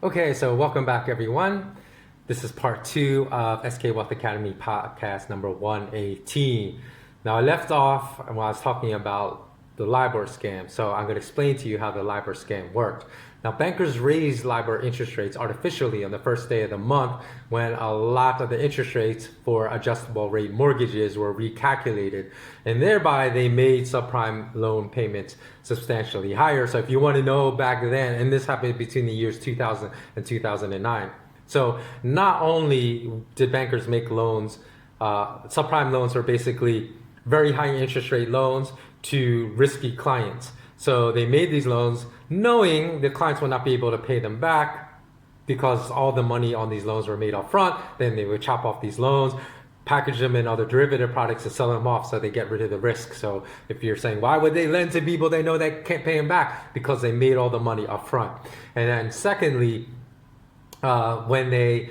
Okay, so welcome back, everyone. This is part 2 of SK Wealth Academy podcast number 118. Now, I left off when I was talking about the LIBOR scam, so I'm going to explain to you how the LIBOR scam worked. Now, bankers raised LIBOR interest rates artificially on the first day of the month when a lot of the interest rates for adjustable rate mortgages were recalculated, and thereby they made subprime loan payments substantially higher. So if you want to know back then, and this happened between the years 2000 and 2009. So not only did bankers make loans, subprime loans are basically very high interest rate loans to risky clients. So they made these loans knowing the clients will not be able to pay them back because all the money on these loans were made up front. Then they would chop off these loans, package them in other derivative products and sell them off so they get rid of the risk. So if you're saying, why would they lend to people they know they can't pay them back? Because they made all the money up front. And then secondly, you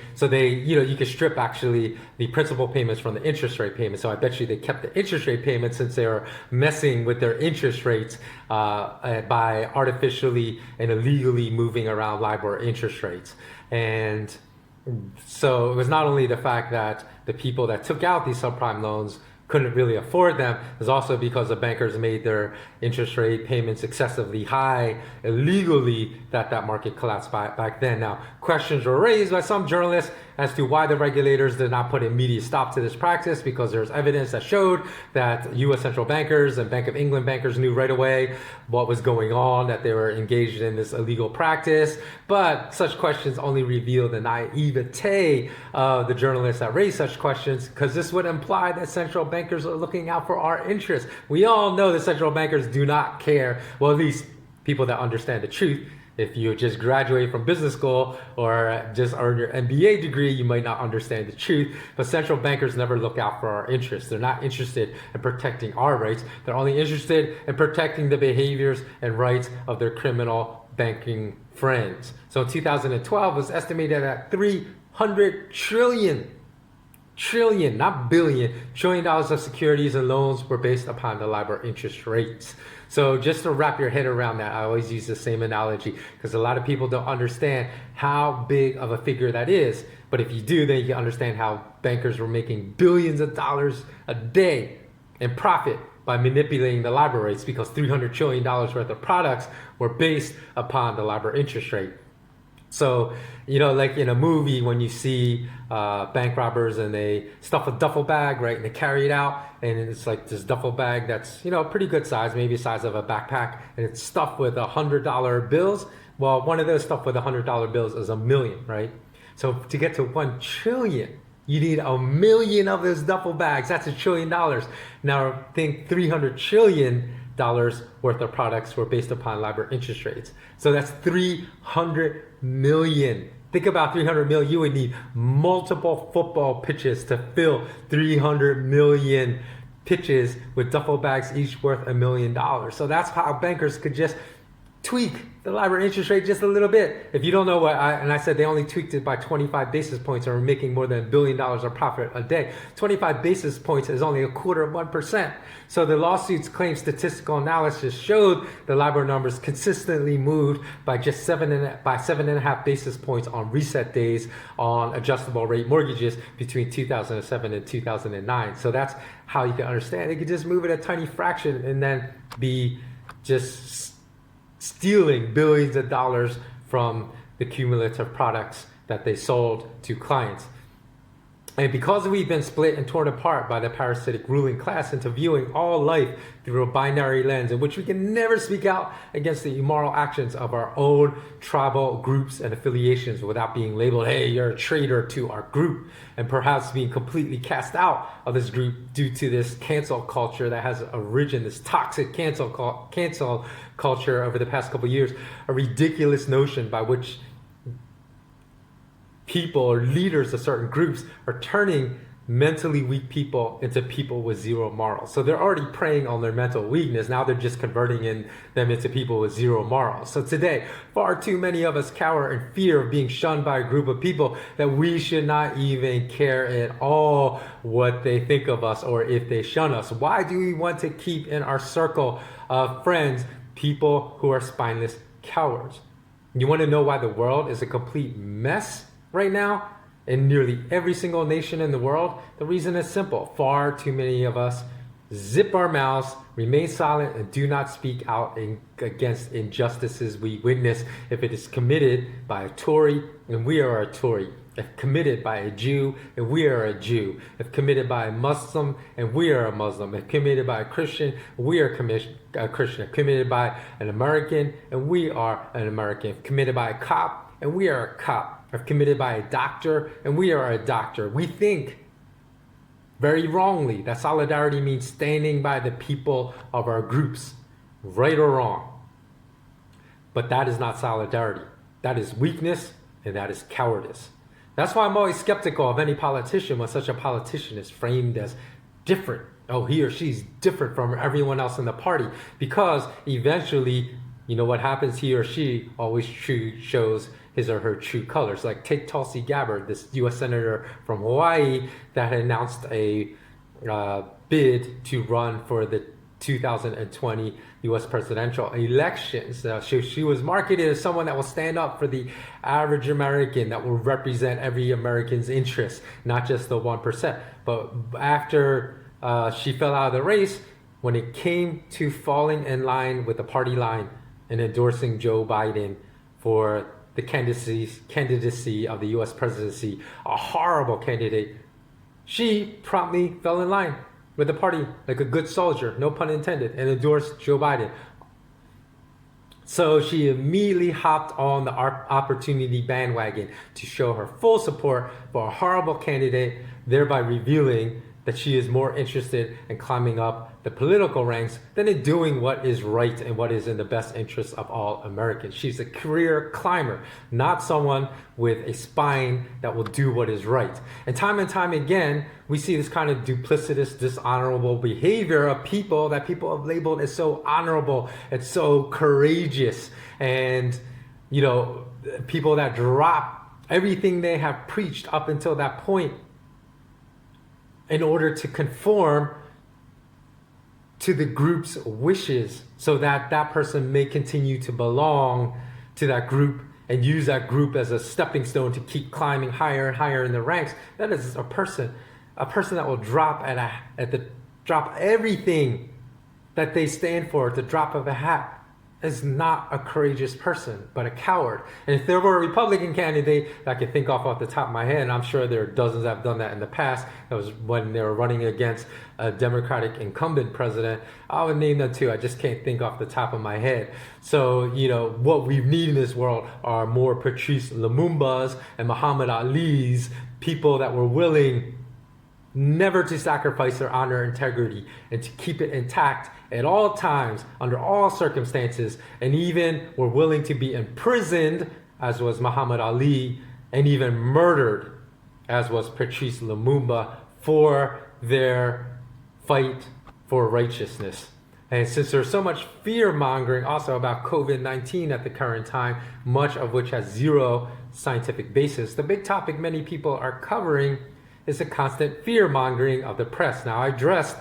could strip actually the principal payments from the interest rate payments. So I bet you they kept the interest rate payments since they were messing with their interest rates by artificially and illegally moving around LIBOR interest rates. And so it was not only the fact that the people that took out these subprime loans couldn't really afford them, it was also because the bankers made their interest rate payments excessively high illegally that market collapsed back then. Now, questions were raised by some journalists as to why the regulators did not put immediate stop to this practice, because there's evidence that showed that U.S. central bankers and Bank of England bankers knew right away what was going on, that they were engaged in this illegal practice. But such questions only reveal the naivete of the journalists that raised such questions, because this would imply that central bankers are looking out for our interests. We all know that central bankers do not care, well, at least people that understand the truth. If you just graduate from business school or just earn your MBA degree, you might not understand the truth. But central bankers never look out for our interests. They're not interested in protecting our rights. They're only interested in protecting the behaviors and rights of their criminal banking friends. So in 2012, it was estimated that $300 trillion, not billion, $1 trillion of securities and loans were based upon the LIBOR interest rates. So just to wrap your head around that, I always use the same analogy because a lot of people don't understand how big of a figure that is. But if you do, then you can understand how bankers were making billions of dollars a day in profit by manipulating the LIBOR rates, because $300 trillion worth of products were based upon the LIBOR interest rate. So, like in a movie when you see bank robbers and they stuff a duffel bag, right? And they carry it out, and it's like this duffel bag that's, pretty good size, maybe the size of a backpack, and it's stuffed with $100 bills. Well, one of those stuffed with $100 bills is $1 million, right? So to get to 1 trillion, you need 1 million of those duffel bags. That's $1 trillion. Now think $300 trillion worth of products were based upon LIBOR interest rates. So that's 300 million. Think about 300 million. You would need multiple football pitches to fill 300 million pitches with duffel bags, each worth $1 million. So that's how bankers could just tweak the LIBOR interest rate just a little bit. If you don't know I said they only tweaked it by 25 basis points and were making more than $1 billion of profit a day. 25 basis points is only 0.25%. So the lawsuits claim statistical analysis showed the LIBOR numbers consistently moved by just 7.5 basis points on reset days on adjustable rate mortgages between 2007 and 2009. So that's how you can understand. They could just move it a tiny fraction and then be just stealing billions of dollars from the cumulative products that they sold to clients. And because we've been split and torn apart by the parasitic ruling class into viewing all life through a binary lens in which we can never speak out against the immoral actions of our own tribal groups and affiliations without being labeled, hey, you're a traitor to our group, and perhaps being completely cast out of this group due to this cancel culture that has arisen, this toxic cancel culture over the past couple of years, a ridiculous notion by which people or leaders of certain groups are turning mentally weak people into people with zero morals. So they're already preying on their mental weakness. Now they're just converting them into people with zero morals. So today, far too many of us cower in fear of being shunned by a group of people that we should not even care at all what they think of us or if they shun us. Why do we want to keep in our circle of friends people who are spineless cowards? You want to know why the world is a complete mess right now in nearly every single nation in the world? The reason is simple. Far too many of us zip our mouths, remain silent, and do not speak out against injustices we witness if it is committed by a Tory, and we are a Tory. If committed by a Jew, and we are a Jew. If committed by a Muslim, and we are a Muslim. If committed by a Christian, we are a Christian. If committed by an American, and we are an American. If committed by a cop, and we are a cop. If committed by a doctor, and we are a doctor. We think very wrongly that solidarity means standing by the people of our groups, right or wrong. But that is not solidarity. That is weakness, and that is cowardice. That's why I'm always skeptical of any politician when such a politician is framed as different. Oh, he or she's different from everyone else in the party. Because eventually, you know what happens? He or she always shows his or her true colors. Like take Tulsi Gabbard, this U.S. Senator from Hawaii that had announced a bid to run for the 2020 U.S. presidential elections. She was marketed as someone that will stand up for the average American, that will represent every American's interests, not just the 1%. But after she fell out of the race, when it came to falling in line with the party line and endorsing Joe Biden for the candidacy of the U.S. presidency, a horrible candidate, she promptly fell in line with the party like a good soldier, no pun intended, and endorsed Joe Biden. So she immediately hopped on the opportunity bandwagon to show her full support for a horrible candidate, thereby revealing that she is more interested in climbing up the political ranks than in doing what is right and what is in the best interest of all Americans. She's a career climber, not someone with a spine that will do what is right. And time again, we see this kind of duplicitous, dishonorable behavior of people that people have labeled as so honorable and so courageous. And, you know, people that drop everything they have preached up until that point in order to conform to the group's wishes so that that person may continue to belong to that group and use that group as a stepping stone to keep climbing higher and higher in the ranks. That is a person that will drop drop everything that they stand for at the drop of a hat. Is not a courageous person, but a coward. And if there were a Republican candidate that I could think off the top of my head, and I'm sure there are dozens that have done that in the past, that was when they were running against a Democratic incumbent president, I would name them too. I just can't think off the top of my head. So, you know, what we need in this world are more Patrice Lumumbas and Muhammad Ali's, people that were willing never to sacrifice their honor and integrity and to keep it intact at all times, under all circumstances, and even were willing to be imprisoned, as was Muhammad Ali, and even murdered, as was Patrice Lumumba, for their fight for righteousness. And since there's so much fear-mongering also about COVID-19 at the current time, much of which has zero scientific basis, the big topic many people are covering is the constant fear-mongering of the press. Now, I addressed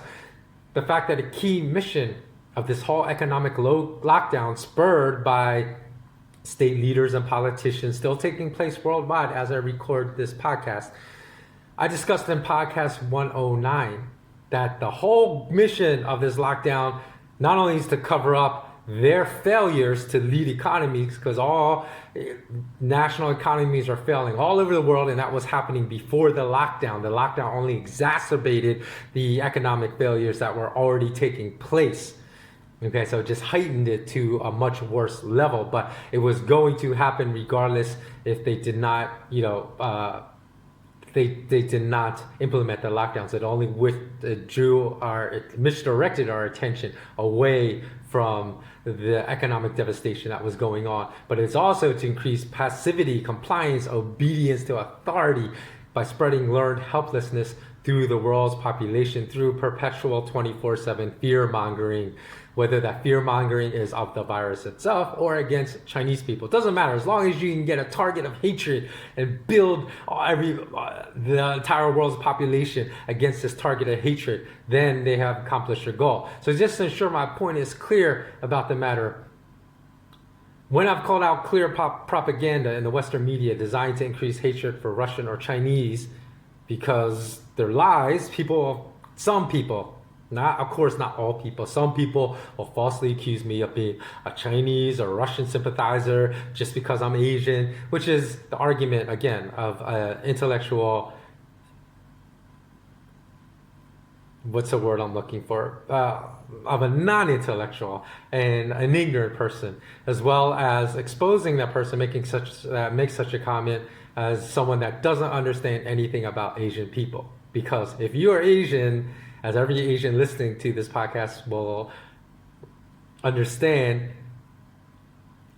the fact that a key mission of this whole economic lockdown, spurred by state leaders and politicians, still taking place worldwide as I record this podcast. I discussed in podcast 109 that the whole mission of this lockdown not only is to cover up their failures to lead economies, because all national economies are failing all over the world, and that was happening before the lockdown. The lockdown only exacerbated the economic failures that were already taking place. Okay, so it just heightened it to a much worse level, but it was going to happen regardless if they did not, they did not implement the lockdowns. It only misdirected our attention away from the economic devastation that was going on. But it's also to increase passivity, compliance, obedience to authority by spreading learned helplessness through the world's population through perpetual 24/7 fear-mongering, whether that fear-mongering is of the virus itself or against Chinese people. It doesn't matter, as long as you can get a target of hatred and build the entire world's population against this target of hatred, then they have accomplished their goal. So just to ensure my point is clear about the matter, When I've called out clear propaganda in the Western media designed to increase hatred for Russian or Chinese because they're lies, some people, not of course not all people, some people will falsely accuse me of being a Chinese or Russian sympathizer just because I'm Asian, which is the argument again of intellectual, what's the word I'm looking for? Of a non-intellectual and an ignorant person, as well as exposing that person makes such a comment as someone that doesn't understand anything about Asian people. Because if you are Asian, as every Asian listening to this podcast will understand,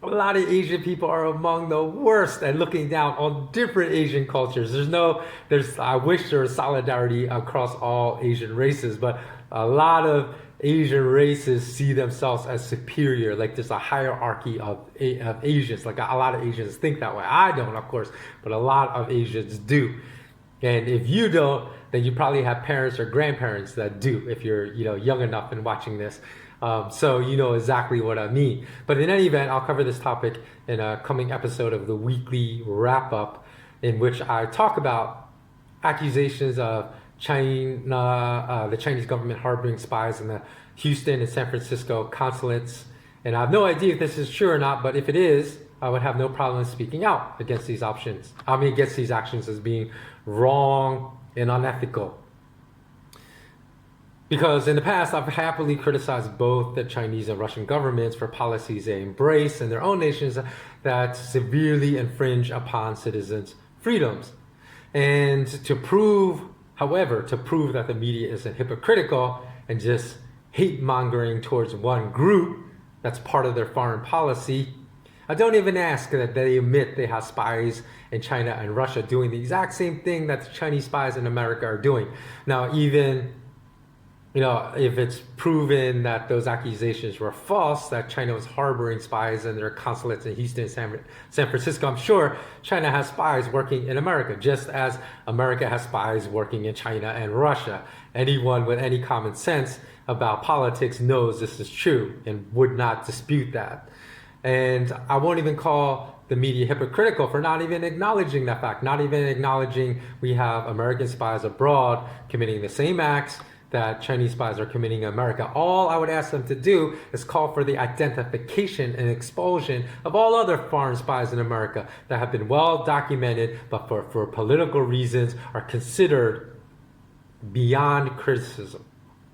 a lot of Asian people are among the worst at looking down on different Asian cultures. I wish there was solidarity across all Asian races, but a lot of Asian races see themselves as superior. Like there's a hierarchy of Asians. Like a lot of Asians think that way. I don't, of course, but a lot of Asians do. And if you don't, then you probably have parents or grandparents that do, if you're young enough and watching this. So you know exactly what I mean. But in any event, I'll cover this topic in a coming episode of the weekly wrap-up, in which I talk about accusations of China, the Chinese government harboring spies in the Houston and San Francisco consulates. And I have no idea if this is true or not, but if it is, I would have no problem speaking out against these against these actions as being wrong and unethical. Because in the past, I've happily criticized both the Chinese and Russian governments for policies they embrace in their own nations that severely infringe upon citizens' freedoms. And to prove that the media isn't hypocritical and just hate-mongering towards one group that's part of their foreign policy, I don't even ask that they admit they have spies in China and Russia doing the exact same thing that the Chinese spies in America are doing. Now, even if it's proven that those accusations were false, that China was harboring spies in their consulates in Houston and San Francisco, I'm sure China has spies working in America, just as America has spies working in China and Russia. Anyone with any common sense about politics knows this is true and would not dispute that. And I won't even call the media hypocritical for not even acknowledging that fact, not even acknowledging we have American spies abroad committing the same acts that Chinese spies are committing in America. All I would ask them to do is call for the identification and expulsion of all other foreign spies in America that have been well documented, but for political reasons are considered beyond criticism.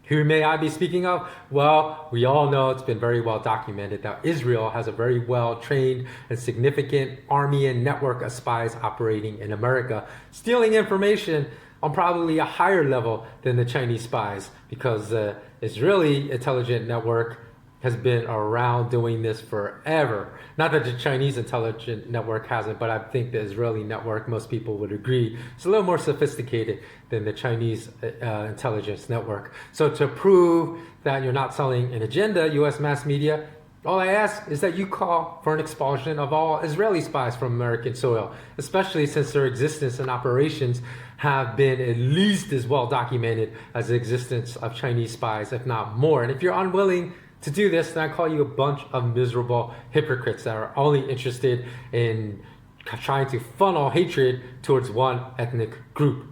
Who may I be speaking of? Well, we all know it's been very well documented that Israel has a very well trained and significant army and network of spies operating in America, stealing information on probably a higher level than the Chinese spies, because the Israeli intelligence network has been around doing this forever. Not that the Chinese intelligence network hasn't, but I think the Israeli network, most people would agree, is a little more sophisticated than the Chinese intelligence network. So to prove that you're not selling an agenda, US mass media, all I ask is that you call for an expulsion of all Israeli spies from American soil, especially since their existence and operations have been at least as well documented as the existence of Chinese spies, if not more. And if you're unwilling to do this, then I call you a bunch of miserable hypocrites that are only interested in trying to funnel hatred towards one ethnic group.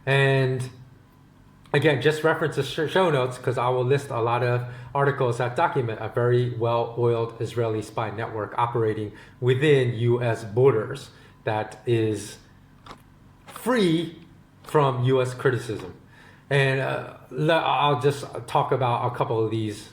And again, just reference the show notes, because I will list a lot of articles that document a very well-oiled Israeli spy network operating within U.S. borders that is free from U.S. criticism. And I'll just talk about a couple of these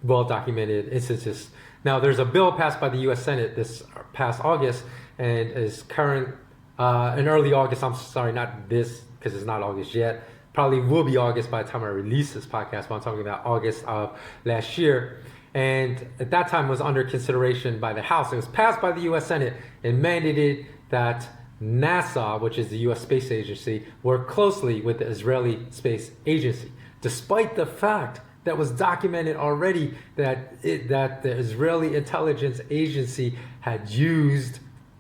well-documented instances. Now, there's a bill passed by the U.S. Senate this past August and is current in early August. I'm sorry, not this, because it's not August yet. Probably will be August by the time I release this podcast, but I'm talking about August of last year. And at that time, it was under consideration by the House. It was passed by the U.S. Senate and mandated that NASA, which is the U.S. Space Agency, work closely with the Israeli Space Agency, despite the fact that was documented already that the Israeli intelligence agency had used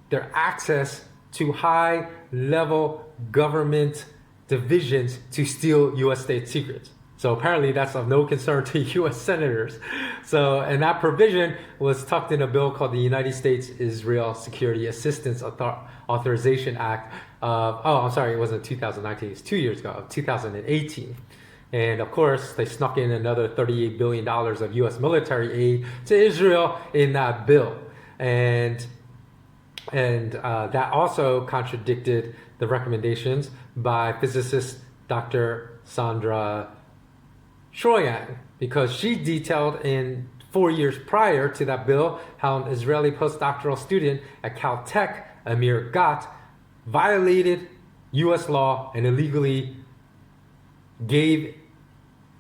their access to high-level government divisions to steal U.S. state secrets. So apparently that's of no concern to U.S. senators. So, and that provision was tucked in a bill called the United States Israel Security Assistance Authorization Act of, oh, I'm sorry, it wasn't 2019, it's 2 years ago, 2018. And of course, they snuck in another $38 billion of U.S. military aid to Israel in that bill. And that also contradicted the recommendations by physicist Dr. Sandra Shoyan, because she detailed in 4 years prior to that bill how an Israeli postdoctoral student at Caltech, Amir Ghat, violated U.S. law and illegally gave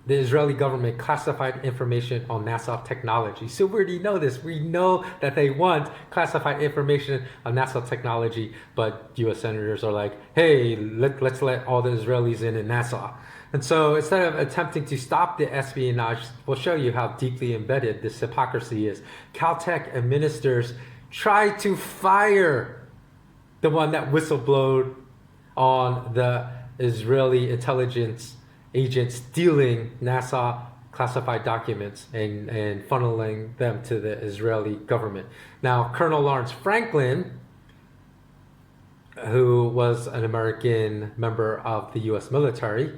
the Israeli government classified information on NASA technology. So we already know this. We know that they want classified information on NASA technology, but U.S. senators are like, hey, let's let all the Israelis in NASA. And so instead of attempting to stop the espionage, we'll show you how deeply embedded this hypocrisy is. Caltech administrators try to fire the one that whistleblowed on the Israeli intelligence agents stealing NASA classified documents and funneling them to the Israeli government. Now, Colonel Lawrence Franklin, who was an American member of the U.S. military,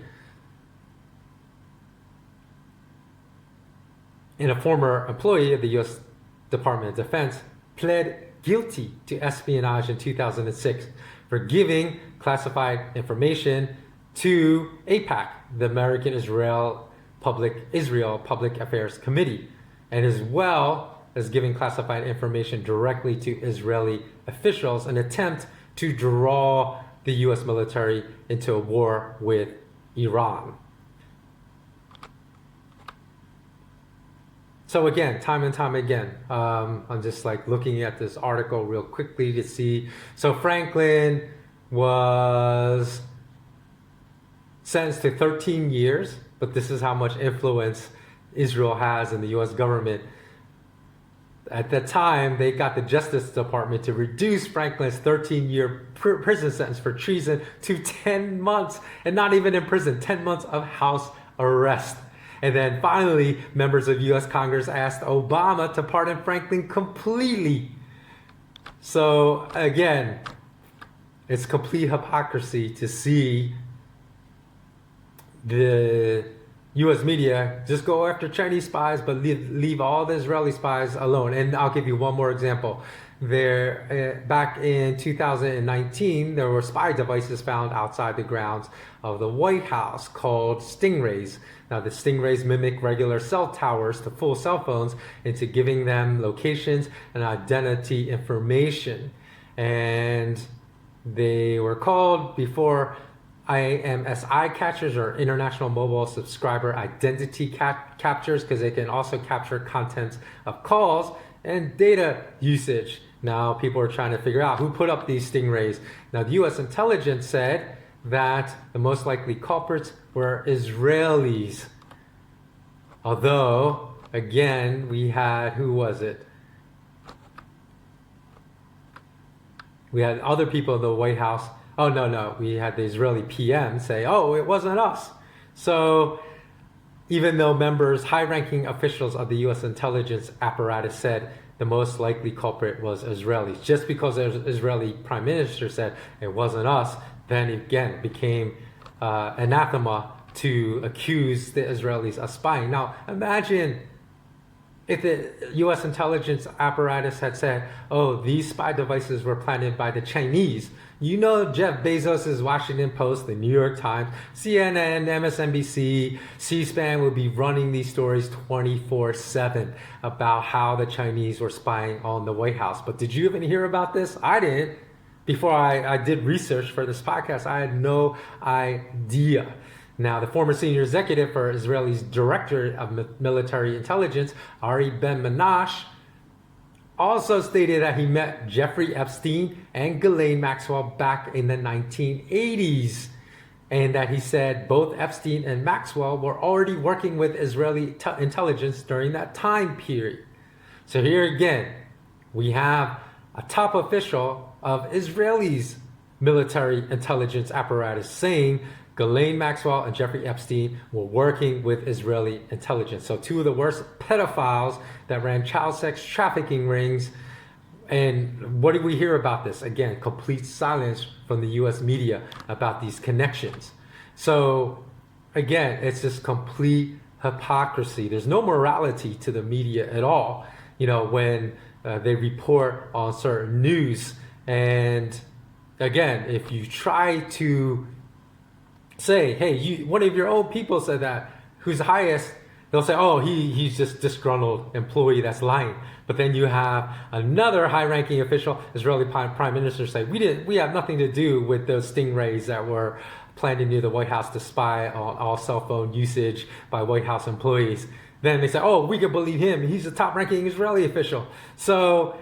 and a former employee of the U.S. Department of Defense, pled guilty to espionage in 2006 for giving classified information to APAC, the American Israel Public Affairs Committee, and as well as giving classified information directly to Israeli officials, an attempt to draw the U.S. military into a war with Iran. So again, time and time again, I'm just like looking at this article real quickly to see. So Franklin was sentenced to 13 years, but this is how much influence Israel has in the U.S. government. At that time, they got the Justice Department to reduce Franklin's 13-year prison sentence for treason to 10 months, and not even in prison, 10 months of house arrest. And then finally, members of U.S. Congress asked Obama to pardon Franklin completely. So again, it's complete hypocrisy to see the U.S. media just go after Chinese spies, but leave all the Israeli spies alone. And I'll give you one more example. Back in 2019, there were spy devices found outside the grounds of the White House called stingrays. Now, the stingrays mimic regular cell towers to fool cell phones into giving them locations and identity information. And they were called before IMSI catchers, or International Mobile Subscriber Identity Captures, because they can also capture contents of calls and data usage. Now people are trying to figure out who put up these stingrays. Now the U.S. intelligence said that the most likely culprits were Israelis. Although, again, we had, who was it? We had other people in the White House. Oh, no. We had the Israeli PM say, oh, it wasn't us. So even though high-ranking officials of the U.S. intelligence apparatus said the most likely culprit was Israelis, just because the Israeli prime minister said it wasn't us, then again it became anathema to accuse the Israelis of spying. Now, imagine if the U.S. intelligence apparatus had said, oh, these spy devices were planted by the Chinese. You know, Jeff Bezos' Washington Post, the New York Times, CNN, MSNBC, C-SPAN would be running these stories 24/7 about how the Chinese were spying on the White House. But did you even hear about this? I didn't. Before I did research for this podcast, I had no idea. Now, the former senior executive for Israel's Director of Military Intelligence, Ari Ben-Menashe, also stated that he met Jeffrey Epstein and Ghislaine Maxwell back in the 1980s, and that he said both Epstein and Maxwell were already working with Israeli intelligence during that time period. So here again, we have a top official of Israel's military intelligence apparatus saying Ghislaine Maxwell and Jeffrey Epstein were working with Israeli intelligence. So two of the worst pedophiles that ran child sex trafficking rings. And what did we hear about this? Again, complete silence from the US media about these connections. So again, it's just complete hypocrisy. There's no morality to the media at all, when they report on certain news. And again, if you try to say, hey, one of your own people said that, who's highest, they'll say, oh, he's just disgruntled employee that's lying. But then you have another high-ranking official, Israeli prime minister, say, we have nothing to do with those stingrays that were planted near the White House to spy on all cell phone usage by White House employees. Then they say, oh, we can believe him. He's a top-ranking Israeli official. So,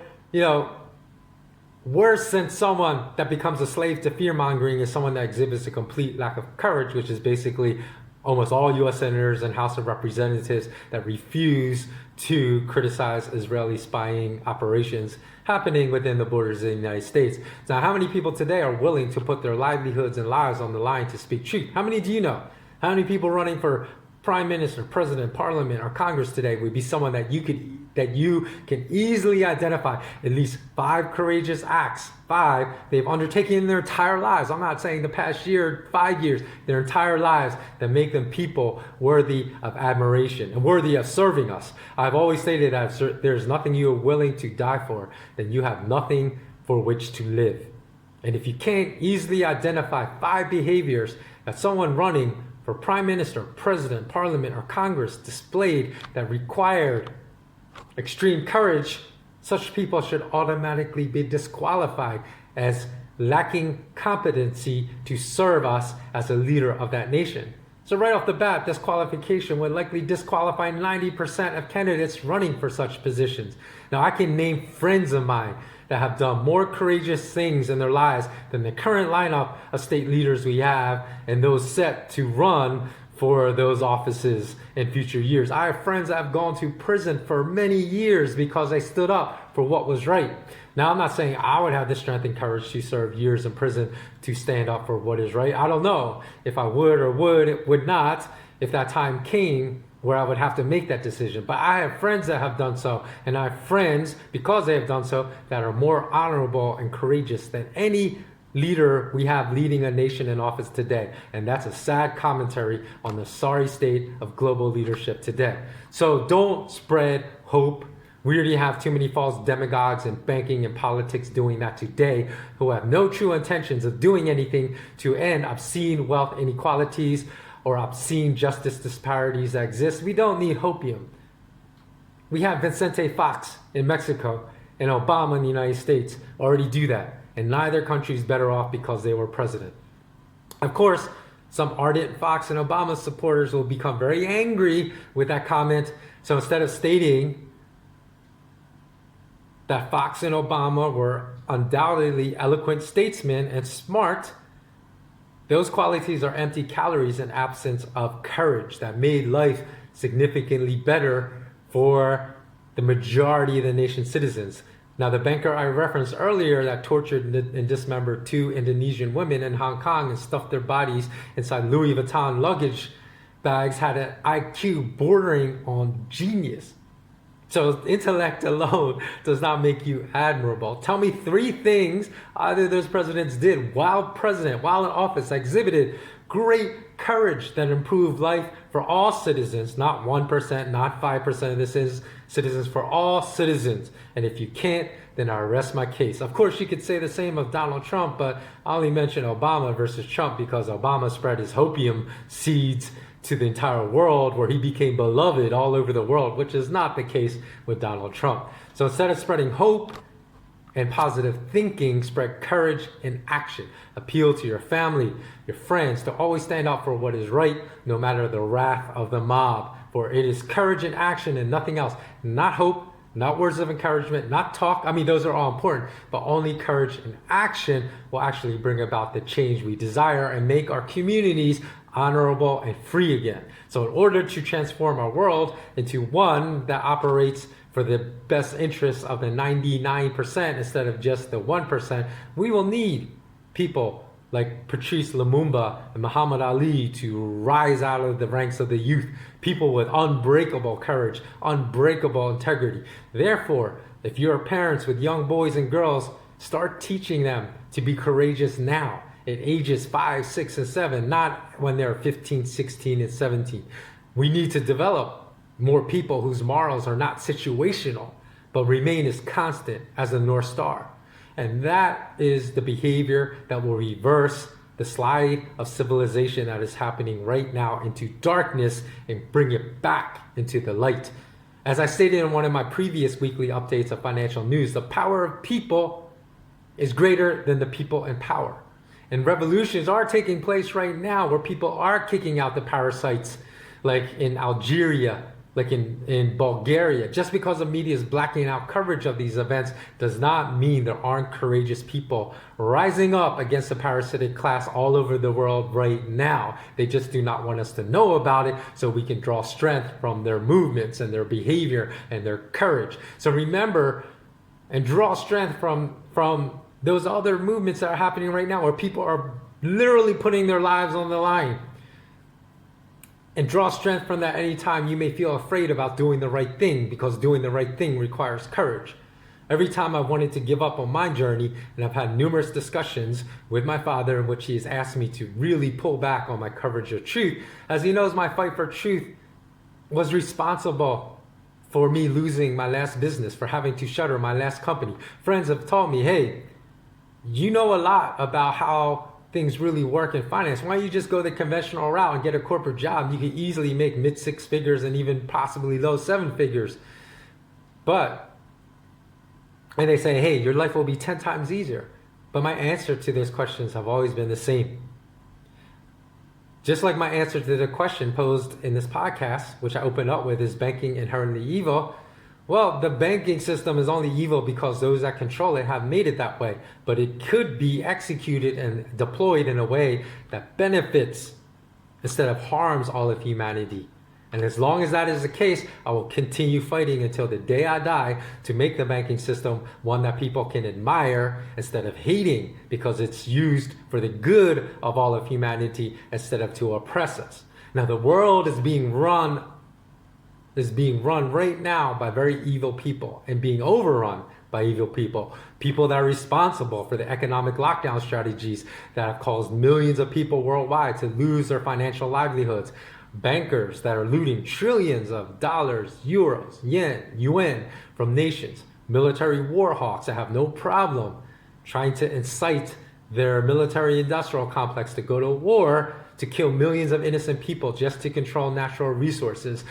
worse than someone that becomes a slave to fear-mongering is someone that exhibits a complete lack of courage, which is basically almost all U.S. senators and House of Representatives that refuse to criticize Israeli spying operations happening within the borders of the United States. Now, how many people today are willing to put their livelihoods and lives on the line to speak truth? How many do you know? How many people running for prime minister, president, parliament, or Congress today would be someone that you can easily identify at least 5 courageous acts, 5 they've undertaken in their entire lives. I'm not saying the past year, 5 years, their entire lives, that make them people worthy of admiration and worthy of serving us. I've always stated that if there's nothing you are willing to die for, then you have nothing for which to live. And if you can't easily identify 5 behaviors that someone running for prime minister, president, parliament, or Congress displayed that required extreme courage, such people should automatically be disqualified as lacking competency to serve us as a leader of that nation. So right off the bat, disqualification would likely disqualify 90% of candidates running for such positions. Now, I can name friends of mine that have done more courageous things in their lives than the current lineup of state leaders we have and those set to run for those offices in future years. I have friends that have gone to prison for many years because they stood up for what was right. Now, I'm not saying I would have the strength and courage to serve years in prison to stand up for what is right. I don't know if I would or would not if that time came where I would have to make that decision. But I have friends that have done so, and I have friends, because they have done so, that are more honorable and courageous than any leader we have leading a nation in office today. And that's a sad commentary on the sorry state of global leadership today. So don't spread hope. We already have too many false demagogues in banking and politics doing that today, who have no true intentions of doing anything to end obscene wealth inequalities or obscene justice disparities that exist. We don't need hopium. We have Vicente Fox in Mexico and Obama in the United States already do that. And neither country is better off because they were president. Of course, some ardent Fox and Obama supporters will become very angry with that comment. So instead of stating that Fox and Obama were undoubtedly eloquent statesmen and smart, those qualities are empty calories in absence of courage that made life significantly better for the majority of the nation's citizens. Now, the banker I referenced earlier that tortured and dismembered 2 Indonesian women in Hong Kong and stuffed their bodies inside Louis Vuitton luggage bags had an IQ bordering on genius. So intellect alone does not make you admirable. Tell me 3 things either of those presidents did while president, while in office, that exhibited great courage that improved life for all citizens, not 1%, not 5% of the citizens, for all citizens. And if you can't, then I rest my case. Of course, you could say the same of Donald Trump, but I only mention Obama versus Trump because Obama spread his hopium seeds to the entire world, where he became beloved all over the world, which is not the case with Donald Trump. So instead of spreading hope and positive thinking, spread courage and action. Appeal to your family, your friends, to always stand up for what is right, no matter the wrath of the mob. For it is courage and action and nothing else. Not hope, not words of encouragement, not talk. I mean, those are all important, but only courage and action will actually bring about the change we desire and make our communities honorable and free again. So in order to transform our world into one that operates for the best interests of the 99% instead of just the 1%, we will need people like Patrice Lumumba and Muhammad Ali to rise out of the ranks of the youth, people with unbreakable courage, unbreakable integrity. Therefore, if you're parents with young boys and girls, start teaching them to be courageous now at ages 5, 6, and 7, not when they're 15, 16, and 17. We need to develop more people whose morals are not situational, but remain as constant as the North Star. And that is the behavior that will reverse the slide of civilization that is happening right now into darkness and bring it back into the light. As I stated in one of my previous weekly updates of financial news, the power of people is greater than the people in power. And revolutions are taking place right now where people are kicking out the parasites, like in Algeria, like in Bulgaria. Just because the media is blacking out coverage of these events does not mean there aren't courageous people rising up against the parasitic class all over the world right now. They just do not want us to know about it so we can draw strength from their movements and their behavior and their courage. So remember and draw strength from those other movements that are happening right now where people are literally putting their lives on the line. And draw strength from that anytime you may feel afraid about doing the right thing, because doing the right thing requires courage. Every time I wanted to give up on my journey, and I've had numerous discussions with my father in which he has asked me to really pull back on my coverage of truth, as he knows my fight for truth was responsible for me losing my last business, for having to shutter my last company. Friends have told me, hey, you know a lot about how things really work in finance. Why don't you just go the conventional route and get a corporate job? You can easily make mid 6 figures and even possibly low 7 figures. And they say, hey, your life will be 10 times easier. But my answer to those questions have always been the same. Just like my answer to the question posed in this podcast, which I opened up with, is banking inherently evil? Well, the banking system is only evil because those that control it have made it that way. But it could be executed and deployed in a way that benefits instead of harms all of humanity. And as long as that is the case, I will continue fighting until the day I die to make the banking system one that people can admire instead of hating, because it's used for the good of all of humanity instead of to oppress us. Now, the world is being run right now by very evil people and being overrun by evil people. People that are responsible for the economic lockdown strategies that have caused millions of people worldwide to lose their financial livelihoods. Bankers that are looting trillions of dollars, euros, yen, yuan from nations. Military war hawks that have no problem trying to incite their military industrial complex to go to war to kill millions of innocent people just to control natural resources.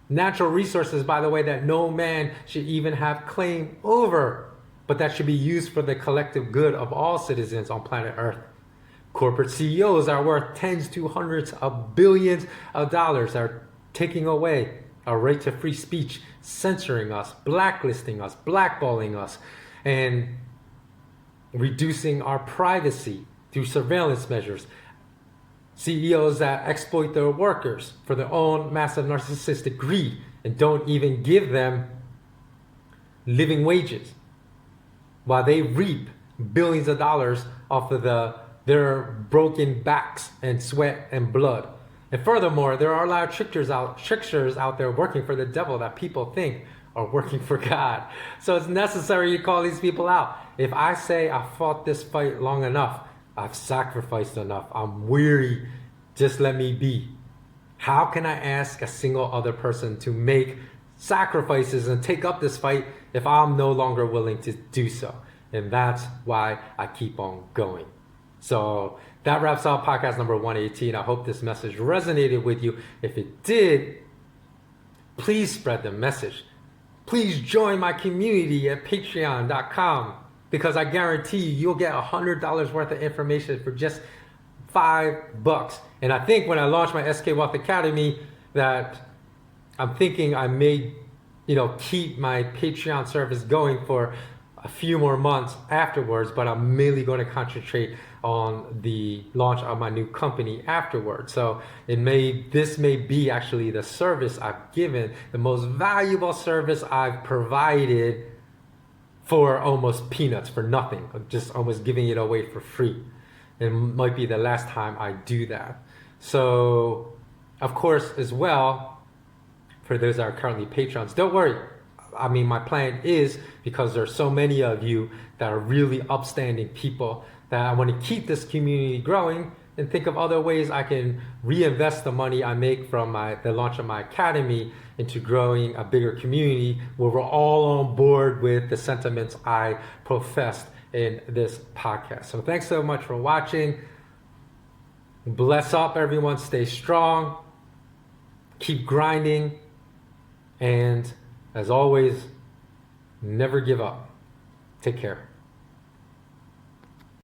Natural resources, by the way, that no man should even have claim over, but that should be used for the collective good of all citizens on planet Earth. Corporate CEOs are worth tens to hundreds of billions of dollars are taking away our right to free speech, censoring us, blacklisting us, blackballing us, and reducing our privacy through surveillance measures. CEOs that exploit their workers for their own massive narcissistic greed and don't even give them living wages while they reap billions of dollars off of their broken backs and sweat and blood. And furthermore, there are a lot of tricksters out there working for the devil that people think are working for God. So it's necessary to call these people out. If I say I fought this fight long enough, I've sacrificed enough, I'm weary, just let me be. How can I ask a single other person to make sacrifices and take up this fight if I'm no longer willing to do so? And that's why I keep on going. So that wraps up podcast number 118. I hope this message resonated with you. If it did, please spread the message. Please join my community at patreon.com. because I guarantee you'll get $100 worth of information for just $5. And I think when I launch my SK Wealth Academy, that I'm thinking I may, keep my Patreon service going for a few more months afterwards, but I'm mainly going to concentrate on the launch of my new company afterwards. So this may be actually the service I've given, the most valuable service I've provided for almost peanuts, for nothing. I'm just almost giving it away for free. It might be the last time I do that. So, of course, as well, for those that are currently patrons, don't worry. I mean, my plan is, because there's so many of you that are really upstanding people, that I want to keep this community growing and think of other ways I can reinvest the money I make from the launch of my academy into growing a bigger community where we're all on board with the sentiments I professed in this podcast. So thanks so much for watching. Bless up, everyone. Stay strong. Keep grinding. And as always, never give up. Take care.